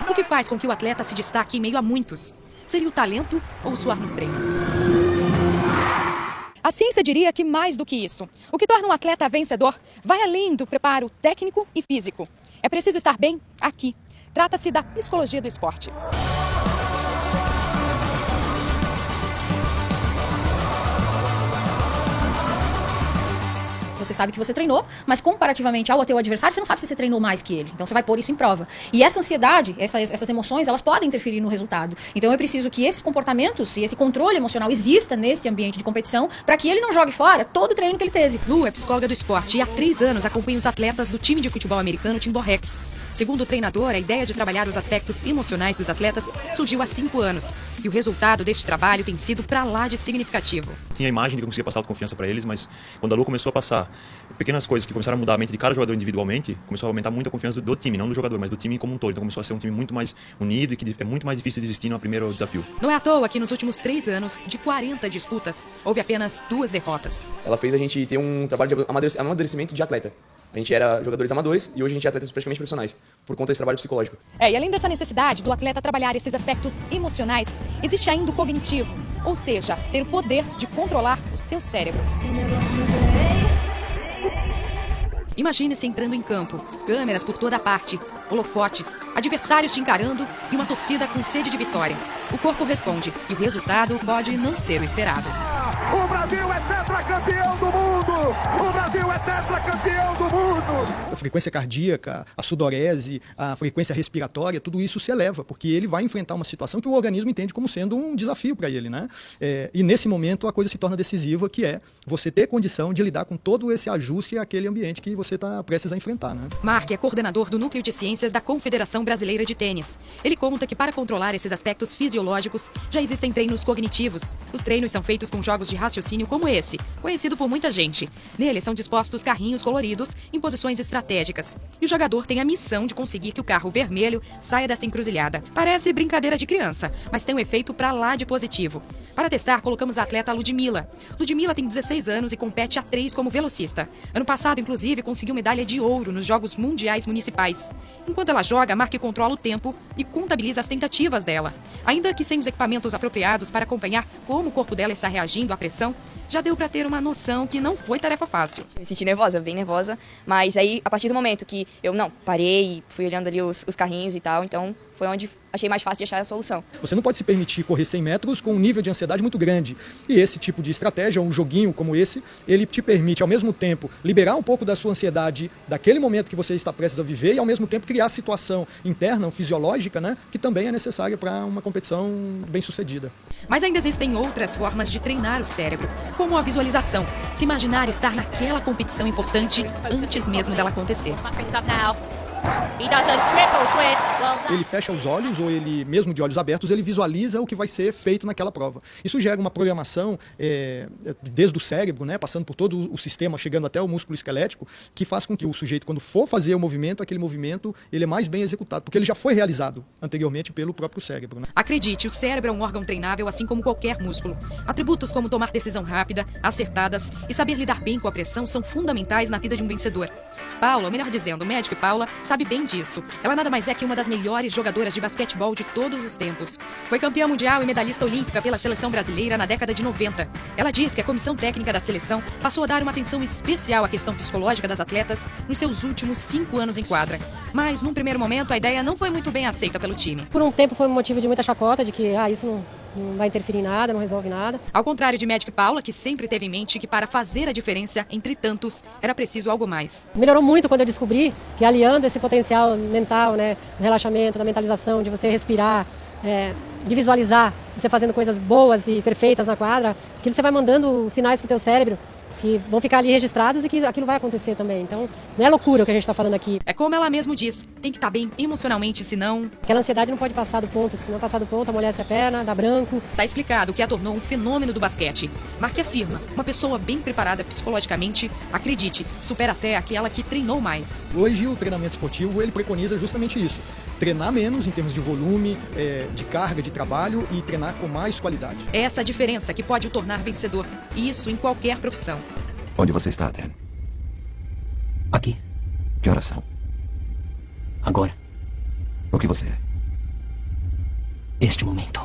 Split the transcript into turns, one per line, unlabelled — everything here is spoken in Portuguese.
O que faz com que o atleta se destaque em meio a muitos? Seria o talento ou o suor nos treinos? A ciência diria que mais do que isso. O que torna um atleta vencedor vai além do preparo técnico e físico. É preciso estar bem aqui. Trata-se da psicologia do esporte.
Você sabe que você treinou, mas comparativamente ao teu adversário, você não sabe se você treinou mais que ele. Então você vai pôr isso em prova. E essa ansiedade, essas emoções, elas podem interferir no resultado. Então é preciso que esses comportamentos e esse controle emocional exista nesse ambiente de competição para que ele não jogue fora todo o treino que ele teve.
Lu é psicóloga do esporte e há 3 anos acompanha os atletas do time de futebol americano Timberrex. Segundo o treinador, a ideia de trabalhar os aspectos emocionais dos atletas surgiu há 5 anos. E o resultado deste trabalho tem sido pra lá de significativo.
Tinha a imagem de que eu conseguia passar autoconfiança para eles, mas quando a Lu começou a passar pequenas coisas que começaram a mudar a mente de cada jogador individualmente, começou a aumentar muito a confiança do time, não do jogador, mas do time como um todo. Então começou a ser um time muito mais unido e que é muito mais difícil de desistir no primeiro desafio.
Não é à toa que nos últimos 3 anos, de 40 disputas, houve apenas 2 derrotas.
Ela fez a gente ter um trabalho de amadurecimento de atleta. A gente era jogadores amadores e hoje a gente é atletas praticamente profissionais, por conta desse trabalho psicológico.
E além dessa necessidade do atleta trabalhar esses aspectos emocionais, existe ainda o cognitivo, ou seja, ter o poder de controlar o seu cérebro. Imagine-se entrando em campo, câmeras por toda parte, holofotes, adversários te encarando e uma torcida com sede de vitória. O corpo responde e o resultado pode não ser o esperado.
O Brasil é tetracampeão do mundo! O Brasil é tetracampeão do mundo!
A frequência cardíaca, a sudorese, a frequência respiratória, tudo isso se eleva, porque ele vai enfrentar uma situação que o organismo entende como sendo um desafio para ele, né? E nesse momento a coisa se torna decisiva, que é você ter condição de lidar com todo esse ajuste àquele ambiente que você está prestes a enfrentar, né?
Mark é coordenador do Núcleo de Ciências da Confederação Brasileira de Tênis. Ele conta que para controlar esses aspectos fisiológicos já existem treinos cognitivos. Os treinos são feitos com jogos de raciocínio como esse, conhecido por muita gente. Nele são dispostos carrinhos coloridos em posições estratégicas. E o jogador tem a missão de conseguir que o carro vermelho saia desta encruzilhada. Parece brincadeira de criança, mas tem um efeito pra lá de positivo. Para testar, colocamos a atleta Ludmilla. Ludmilla tem 16 anos e compete há 3 como velocista. Ano passado, inclusive, conseguiu medalha de ouro nos Jogos Mundiais Municipais. Enquanto ela joga, Mark controla o tempo e contabiliza as tentativas dela. Ainda que sem os equipamentos apropriados para acompanhar como o corpo dela está reagindo à pressão, já deu para ter uma noção que não foi tarefa fácil.
Me senti nervosa, bem nervosa, mas aí, a partir do momento que eu parei e fui olhando ali os carrinhos e tal, então foi onde achei mais fácil de achar a solução.
Você não pode se permitir correr 100 metros com um nível de ansiedade muito grande. E esse tipo de estratégia, um joguinho como esse, ele te permite, ao mesmo tempo, liberar um pouco da sua ansiedade daquele momento que você está prestes a viver e, ao mesmo tempo, criar a situação interna, fisiológica, né, que também é necessária para uma competição bem-sucedida.
Mas ainda existem outras formas de treinar o cérebro, como a visualização. Se imaginar estar naquela competição importante antes mesmo dela acontecer.
Ele fecha os olhos, ou ele, mesmo de olhos abertos, ele visualiza o que vai ser feito naquela prova. Isso gera uma programação desde o cérebro, né, passando por todo o sistema, chegando até o músculo esquelético, que faz com que o sujeito, quando for fazer o movimento, aquele movimento ele é mais bem executado, porque ele já foi realizado anteriormente pelo próprio cérebro, né?
Acredite, o cérebro é um órgão treinável assim como qualquer músculo. Atributos como tomar decisão rápida, acertadas e saber lidar bem com a pressão são fundamentais na vida de um vencedor. Paula, ou melhor dizendo, o médico Paula, sabe bem disso. Ela nada mais é que uma das melhores jogadoras de basquetebol de todos os tempos. Foi campeã mundial e medalhista olímpica pela seleção brasileira na década de 90. Ela diz que a comissão técnica da seleção passou a dar uma atenção especial à questão psicológica das atletas nos seus últimos 5 anos em quadra. Mas, num primeiro momento, a ideia não foi muito bem aceita pelo time.
Por um tempo foi um motivo de muita chacota, de que isso não vai interferir em nada, não resolve nada.
Ao contrário de Magic Paula, que sempre teve em mente que para fazer a diferença entre tantos, era preciso algo mais.
Melhorou muito quando eu descobri que, aliando esse potencial mental, né, do relaxamento, da mentalização, de você respirar, de visualizar, você fazendo coisas boas e perfeitas na quadra, aquilo você vai mandando sinais para o teu cérebro que vão ficar ali registrados e que aquilo vai acontecer também. Então, não é loucura o que a gente está falando aqui.
É como ela mesmo diz, tem que estar bem emocionalmente, senão...
Aquela ansiedade não pode passar do ponto, se não passar do ponto, amolece a perna, dá branco.
Tá explicado o que a tornou um fenômeno do basquete. Mark afirma, uma pessoa bem preparada psicologicamente, acredite, supera até aquela que treinou mais.
Hoje o treinamento esportivo, ele preconiza justamente isso. Treinar menos em termos de volume, de carga de trabalho e treinar com mais qualidade.
É essa a diferença que pode o tornar vencedor, e isso em qualquer profissão.
Onde você está, Dan?
Aqui.
Que horas são? Agora,
O que você é?
este momento.